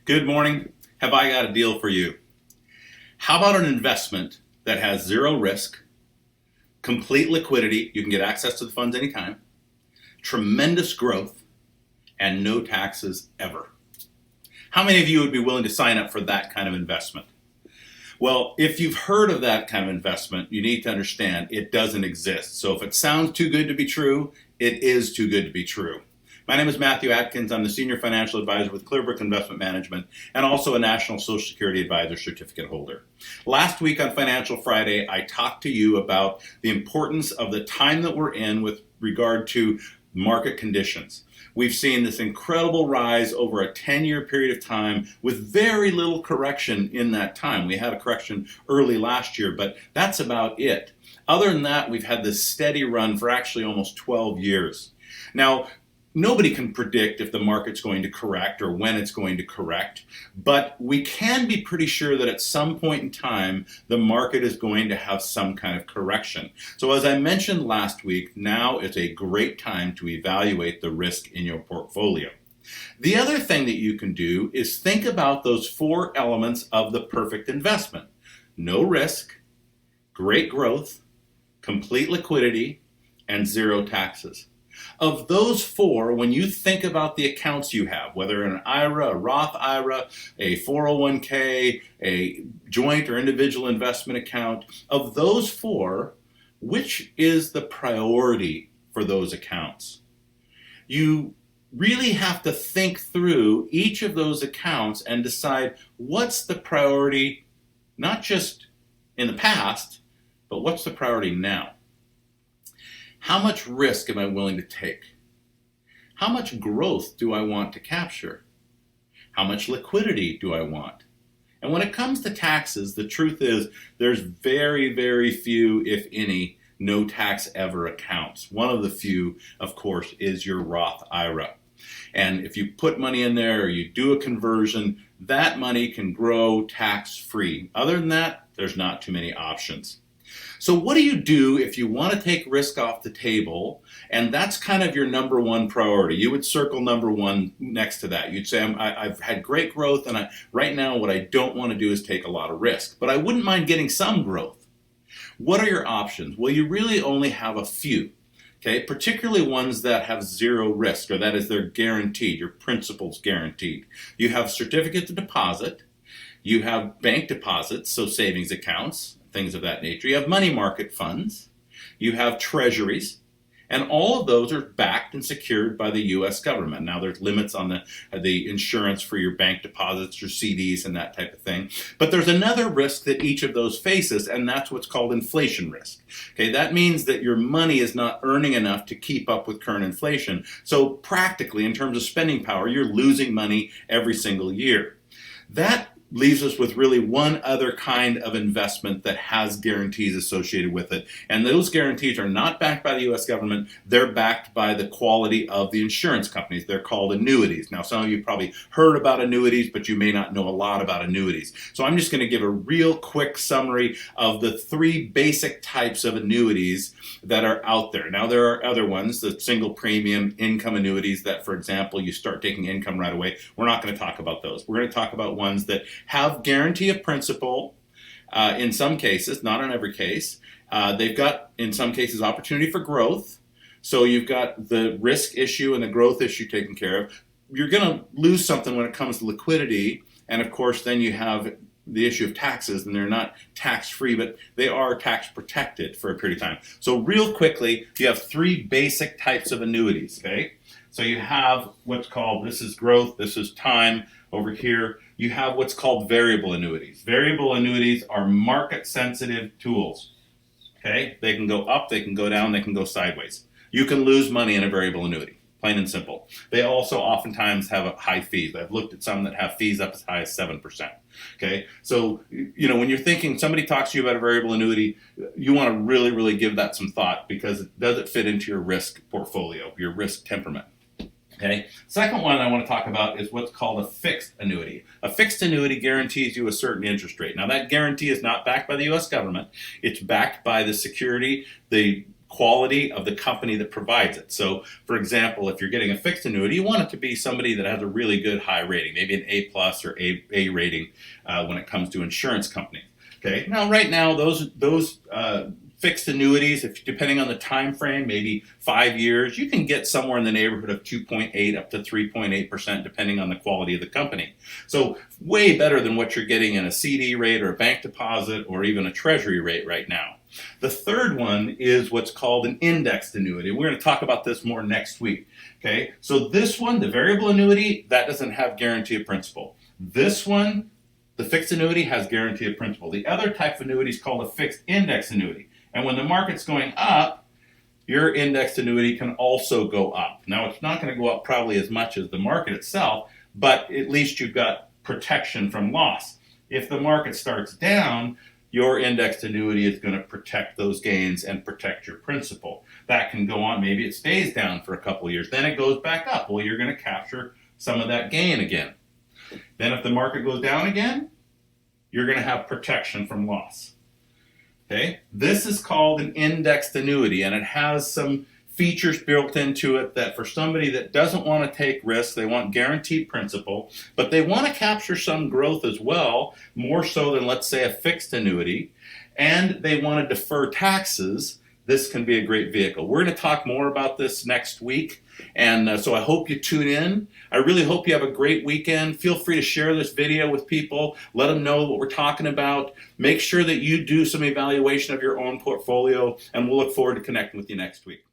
Good morning. Have I got a deal for you? How about an investment that has zero risk, complete liquidity, you can get access to the funds anytime, tremendous growth, and no taxes ever? How many of you would be willing to sign up for that kind of investment? Well, if you've heard of that kind of investment, you need to understand it doesn't exist. So if it sounds too good to be true, it is too good to be true. My name is Matthew Atkins. I'm the Senior Financial Advisor with Clearbrook Investment Management and also a National Social Security Advisor certificate holder. Last week on Financial Friday, I talked to you about the importance of the time that we're in with regard to market conditions. We've seen this incredible rise over a 10-year period of time with very little correction in that time. We had a correction early last year, but that's about it. Other than that, we've had this steady run for actually almost 12 years. Now, nobody can predict if the market's going to correct or when it's going to correct, but we can be pretty sure that at some point in time, the market is going to have some kind of correction. So as I mentioned last week, now is a great time to evaluate the risk in your portfolio. The other thing that you can do is think about those four elements of the perfect investment: no risk, great growth, complete liquidity, and zero taxes. Of those four, when you think about the accounts you have, whether an IRA, a Roth IRA, a 401k, a joint or individual investment account, of those four, which is the priority for those accounts? You really have to think through each of those accounts and decide what's the priority, not just in the past, but what's the priority now? How much risk am I willing to take? How much growth do I want to capture? How much liquidity do I want? And when it comes to taxes, the truth is there's very, very few, if any, no tax ever accounts. One of the few, of course, is your Roth IRA. And if you put money in there or you do a conversion, that money can grow tax-free. Other than that, there's not too many options. So what do you do if you want to take risk off the table and that's kind of your number one priority? You would circle number one next to that. You'd say, I've had great growth and right now what I don't want to do is take a lot of risk, but I wouldn't mind getting some growth. What are your options? Well, you really only have a few, okay? Particularly ones that have zero risk, or that is they're guaranteed, your principal's guaranteed. You have certificate of deposit, you have bank deposits, so savings accounts, things of that nature. You have money market funds, you have treasuries, and all of those are backed and secured by the U.S. government. Now there's limits on the insurance for your bank deposits, your CDs, and that type of thing. But there's another risk that each of those faces, and that's what's called inflation risk. Okay, that means that your money is not earning enough to keep up with current inflation. So practically, in terms of spending power, you're losing money every single year. That leaves us with really one other kind of investment that has guarantees associated with it. And those guarantees are not backed by the U.S. government. They're backed by the quality of the insurance companies. They're called annuities. Now, some of you probably heard about annuities, but you may not know a lot about annuities. So I'm just going to give a real quick summary of the three basic types of annuities that are out there. Now, there are other ones, the single premium income annuities that, for example, you start taking income right away. We're not going to talk about those. We're going to talk about ones that have guarantee of principal in some cases, not in every case. They've got, in some cases, opportunity for growth. So you've got the risk issue and the growth issue taken care of. You're going to lose something when it comes to liquidity. And of course, then you have the issue of taxes, and they're not tax-free, but they are tax-protected for a period of time. So real quickly, you have three basic types of annuities, okay? So you have what's called, this is growth, this is time. Over here, you have what's called variable annuities. Variable annuities are market-sensitive tools, okay? They can go up, they can go down, they can go sideways. You can lose money in a variable annuity, plain and simple. They also oftentimes have high fees. I've looked at some that have fees up as high as 7%, okay? So, you know, when you're thinking, somebody talks to you about a variable annuity, you want to really, really give that some thought, because does it fit into your risk portfolio, your risk temperament? Okay. Second one I want to talk about is what's called a fixed annuity. A fixed annuity guarantees you a certain interest rate. Now that guarantee is not backed by the U.S. government. It's backed by the security, the quality of the company that provides it. So, for example, if you're getting a fixed annuity, you want it to be somebody that has a really good high rating, maybe an A plus or A rating when it comes to insurance companies. Okay. Now, right now, those fixed annuities, if depending on the time frame, maybe 5 years, you can get somewhere in the neighborhood of 2.8 up to 3.8%, depending on the quality of the company. So way better than what you're getting in a CD rate or a bank deposit or even a treasury rate right now. The third one is what's called an indexed annuity. We're going to talk about this more next week. Okay, so this one, the variable annuity, that doesn't have guarantee of principal. This one, the fixed annuity, has guarantee of principal. The other type of annuity is called a fixed index annuity. And when the market's going up, your indexed annuity can also go up. Now, it's not going to go up probably as much as the market itself, but at least you've got protection from loss. If the market starts down, your indexed annuity is going to protect those gains and protect your principal. That can go on. Maybe it stays down for a couple of years. Then it goes back up. Well, you're going to capture some of that gain again. Then if the market goes down again, you're going to have protection from loss. Okay, this is called an indexed annuity, and it has some features built into it that for somebody that doesn't want to take risks, they want guaranteed principal, but they want to capture some growth as well, more so than, let's say, a fixed annuity, and they want to defer taxes. This can be a great vehicle. We're going to talk more about this next week, and so I hope you tune in. I really hope you have a great weekend. Feel free to share this video with people. Let them know what we're talking about. Make sure that you do some evaluation of your own portfolio, and we'll look forward to connecting with you next week.